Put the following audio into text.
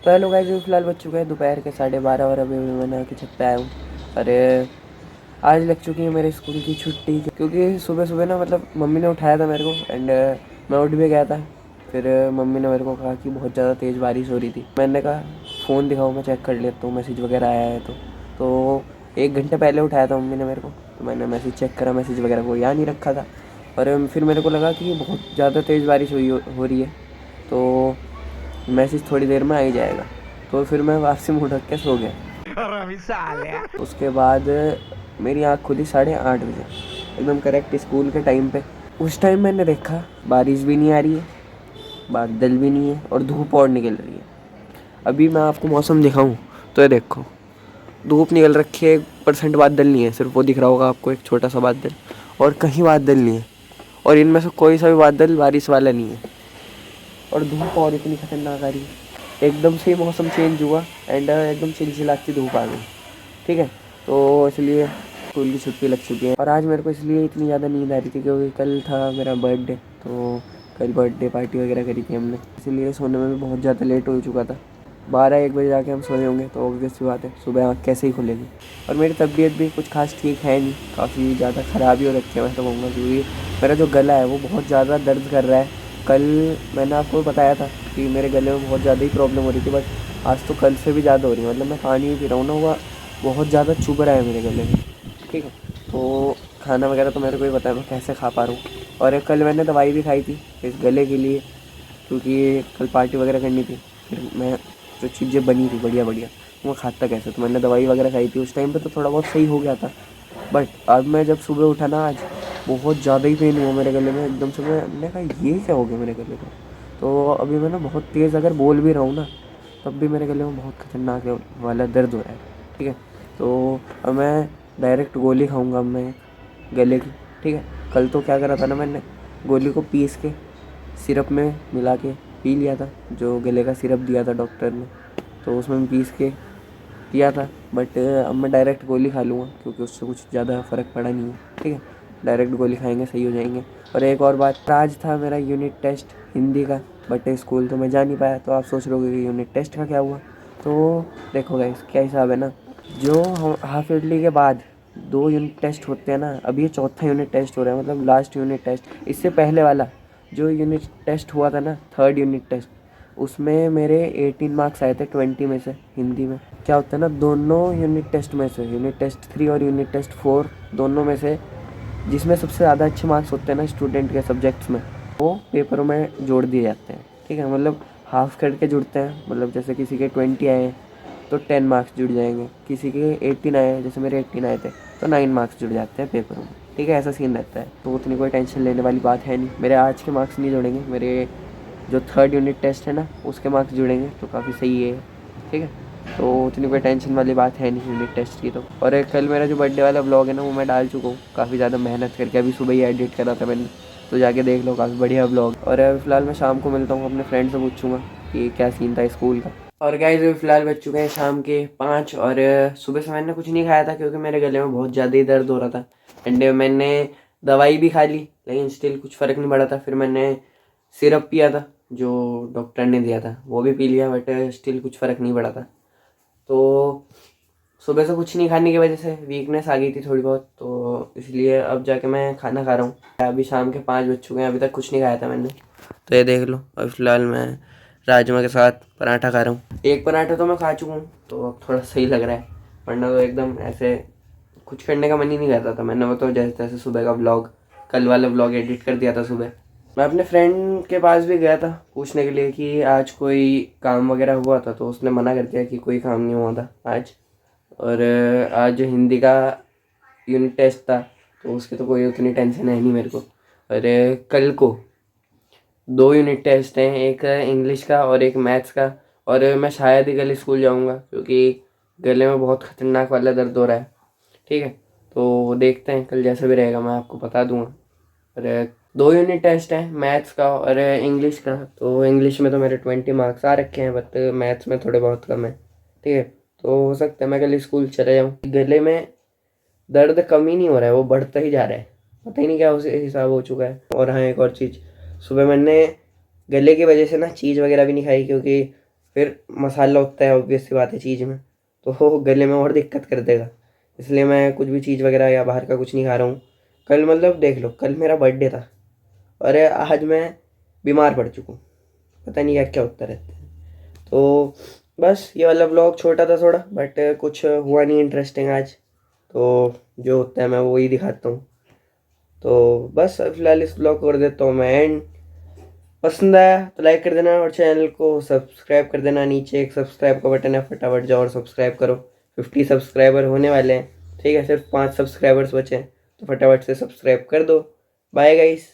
तो hello guys, फिलहाल बज चुका है दोपहर के 12:30 और अभी मैंने आके छत पे आया हूँ। अरे आज लग चुकी है मेरे स्कूल की छुट्टी, क्योंकि सुबह सुबह ना मतलब मम्मी ने उठाया था मेरे को एंड मैं उठ भी गया था। फिर मम्मी ने मेरे को कहा कि बहुत ज़्यादा तेज़ बारिश हो रही थी। मैंने कहा फ़ोन दिखाओ, मैं चेक कर लेता हूँ मैसेज वगैरह आया है तो 1 घंटे पहले उठाया था मम्मी ने मेरे को। तो मैंने मैसेज चेक करा, मैसेज वगैरह को यहाँ नहीं रखा था। और फिर मेरे को लगा कि बहुत ज़्यादा तेज़ बारिश हो रही है, तो मैसेज थोड़ी देर में आ ही जाएगा। तो फिर मैं वापसी मुँह ढक के सो गया। उसके बाद मेरी आँख खुली 8:30 बजे, एकदम करेक्ट स्कूल के टाइम पे। उस टाइम मैंने देखा बारिश भी नहीं आ रही है, बादल भी नहीं है और धूप और निकल रही है। अभी मैं आपको मौसम दिखाऊं तो ये देखो, धूप निकल रखी है, 1% बादल नहीं है, सिर्फ वो दिख रहा होगा आपको, एक छोटा सा बादल। और कहीं बादल नहीं है, और इनमें से कोई सा भी बादल बारिश वाला नहीं है। और धूप और इतनी खतरनाक आ रही है, एकदम से ही मौसम चेंज हुआ एंड एकदम चिलचिलाती धूप आ गई। ठीक है, तो इसलिए स्कूल की छुट्टी लग चुकी है। और आज मेरे को इसलिए इतनी ज़्यादा नींद आ रही थी क्योंकि कल था मेरा बर्थडे, तो कल बर्थडे पार्टी वगैरह करी थी हमने, इसीलिए सोने में भी बहुत ज़्यादा लेट हो चुका था। 12-1 बजे जाके हम सोए होंगे, तो ऑब्वियस सी बात है सुबह आँख कैसे ही खुलेगी। और मेरी तबीयत भी कुछ खास ठीक है नहीं, काफ़ी ज़्यादा ख़राब ही हो रखी है मैं तो कहूँगा, क्योंकि मेरा जो गला है वो बहुत ज़्यादा दर्द कर रहा है। कल मैंने आपको बताया था कि मेरे गले में बहुत ज़्यादा ही प्रॉब्लम हो रही थी, बट आज तो कल से भी ज़्यादा हो रही है। मतलब मैं पानी भी पी रहा हूँ ना, वो बहुत ज़्यादा चुभ रहा है मेरे गले में। ठीक है, तो खाना वगैरह तो मेरे को ही पता है मैं कैसे खा पा रहा हूँ। और कल मैंने दवाई भी खाई थी इस गले के लिए, क्योंकि कल पार्टी वगैरह करनी थी। फिर मैं जो चीज़ें बनी थी बढ़िया बढ़िया, वो खाता कैसे, तो मैंने दवाई वगैरह खाई थी। उस टाइम पे तो थोड़ा बहुत सही हो गया था, बट अब मैं जब सुबह उठा ना, आज बहुत ज़्यादा ही पेन हुआ मेरे गले में एकदम से। मैंने कहा ये क्या हो गया मेरे गले को। तो अभी मैं ना बहुत तेज़ अगर बोल भी रहा हूँ ना, तब भी मेरे गले में बहुत खतरनाक वाला दर्द हो रहा है। ठीक है, तो अब मैं डायरेक्ट गोली खाऊंगा अब मैं गले की। ठीक है, कल तो क्या करा था ना, मैंने गोली को पीस के सिरप में मिला के पी लिया था, जो गले का सिरप दिया था डॉक्टर ने, तो उसमें पीस के पिया था। बट अब मैं डायरेक्ट गोली खा लूँगा, क्योंकि उससे कुछ ज़्यादा फ़र्क पड़ा नहीं है। ठीक है, डायरेक्ट गोली खाएंगे सही हो जाएंगे। और एक और बात, आज था मेरा यूनिट टेस्ट हिंदी का, बट स्कूल तो मैं जा नहीं पाया। तो आप सोच रहे होगे कि यूनिट टेस्ट का क्या हुआ। तो देखो गाइस, क्या हिसाब है ना, जो हम हाफ ईयरली के बाद 2 यूनिट टेस्ट होते हैं ना, अब ये चौथा यूनिट टेस्ट हो रहा है, मतलब लास्ट यूनिट टेस्ट। इससे पहले वाला जो यूनिट टेस्ट हुआ था ना, 3rd यूनिट टेस्ट, उसमें मेरे 18 मार्क्स आए थे 20 में से हिंदी में। क्या होता है ना, दोनों यूनिट टेस्ट में से, यूनिट टेस्ट 3 और यूनिट टेस्ट 4, दोनों में से जिसमें सबसे ज़्यादा अच्छे मार्क्स होते हैं ना स्टूडेंट के सब्जेक्ट्स में, वो पेपरों में जोड़ दिए जाते हैं। ठीक है, मतलब हाफ करके जुड़ते हैं। मतलब जैसे किसी के 20 आए हैं तो 10 मार्क्स जुड़ जाएंगे, किसी के 18 आए हैं, जैसे मेरे 18 आए थे, तो 9 मार्क्स जुड़ जाते हैं पेपरों में। ठीक है, ऐसा सीन रहता है, तो उतनी कोई टेंशन लेने वाली बात है नहीं। मेरे आज के मार्क्स नहीं जुड़ेंगे, मेरे जो 3rd यूनिट टेस्ट है ना उसके मार्क्स जुड़ेंगे, तो काफ़ी सही है। ठीक है, तो उतनी कोई टेंशन वाली बात है नहीं यूनिट टेस्ट की तो। और एक कल मेरा जो बर्थडे वाला ब्लॉग है ना, वो मैं डाल चुका हूँ काफ़ी ज़्यादा मेहनत करके, अभी सुबह ही एडिट करा था मैंने, तो जाके देख लो, काफ़ी बढ़िया ब्लॉग। और फिलहाल मैं शाम को मिलता हूँ, अपने फ्रेंड से पूछूंगा कि क्या सीन था स्कूल का। और गाइस फिलहाल बज चुके हैं शाम के 5, और सुबह से मैंने कुछ नहीं खाया था क्योंकि मेरे गले में बहुत ज़्यादा ही दर्द हो रहा था। एंड मैंने दवाई भी खा ली, लेकिन स्टिल कुछ फ़र्क नहीं पड़ा था। फिर मैंने सिरप पिया था जो डॉक्टर ने दिया था, वो भी पी लिया, बट स्टिल कुछ फ़र्क नहीं पड़ा था। तो सुबह से कुछ नहीं खाने की वजह से वीकनेस आ गई थी थोड़ी बहुत, तो इसलिए अब जाके मैं खाना खा रहा हूँ। अभी शाम के 5 बज चुके हैं, अभी तक कुछ नहीं खाया था मैंने। तो ये देख लो, अभी फ़िलहाल मैं राजमा के साथ पराठा खा रहा हूँ। एक पराठा तो मैं खा चुका हूँ, तो अब थोड़ा सही लग रहा है, वरना तो एकदम ऐसे कुछ करने का मन ही नहीं करता था। मैंने वो तो जैसे तैसे सुबह का ब्लॉग, कल वाला ब्लॉग एडिट कर दिया था सुबह। मैं अपने फ्रेंड के पास भी गया था पूछने के लिए कि आज कोई काम वगैरह हुआ था, तो उसने मना कर दिया कि कोई काम नहीं हुआ था आज। और आज जो हिंदी का यूनिट टेस्ट था, तो उसकी तो कोई उतनी टेंशन है नहीं मेरे को। और कल को 2 यूनिट टेस्ट हैं, एक इंग्लिश का और एक मैथ्स का। और मैं शायद ही कल स्कूल जाऊंगा, क्योंकि गले में बहुत ख़तरनाक वाला दर्द हो रहा है। ठीक है, तो देखते हैं, कल जैसा भी रहेगा मैं आपको बता दूंगा। और 2 यूनिट टेस्ट हैं, मैथ्स का और इंग्लिश का। तो इंग्लिश में तो मेरे 20 मार्क्स आ रखे हैं, बट मैथ्स में थोड़े बहुत कम है। ठीक है, तो हो सकता है मैं कल स्कूल चले जाऊँ। गले में दर्द कम ही नहीं हो रहा है, वो बढ़ता ही जा रहा है, पता ही नहीं क्या उसे हिसाब हो चुका है। और हाँ, एक और चीज़, सुबह मैंने गले की वजह से ना चीज़ वगैरह भी नहीं खाई, क्योंकि फिर मसाला होता है ऑब्वियस सी बात है चीज़ में, तो वो गले में और दिक्कत कर देगा। इसलिए मैं कुछ भी चीज़ वगैरह या बाहर का कुछ नहीं खा रहा हूँ। कल मतलब देख लो, कल मेरा बर्थडे था और आज मैं बीमार पड़ चुका हूँ। पता नहीं क्या क्या होता रहता है। तो बस ये वाला ब्लॉग छोटा था थोड़ा, बट कुछ हुआ नहीं इंटरेस्टिंग आज, तो जो होता है मैं वही दिखाता हूँ। तो बस फिलहाल इस ब्लॉग को कर देता हूँ मैं एंड। पसंद आया तो लाइक कर देना और चैनल को सब्सक्राइब कर देना। नीचे एक सब्सक्राइब का बटन है, फटाफट जाओ और सब्सक्राइब करो। 50 सब्सक्राइबर होने वाले हैं, ठीक है, सिर्फ 5 सब्सक्राइबर्स बचे हैं, तो फटाफट से सब्सक्राइब कर दो। Bye guys.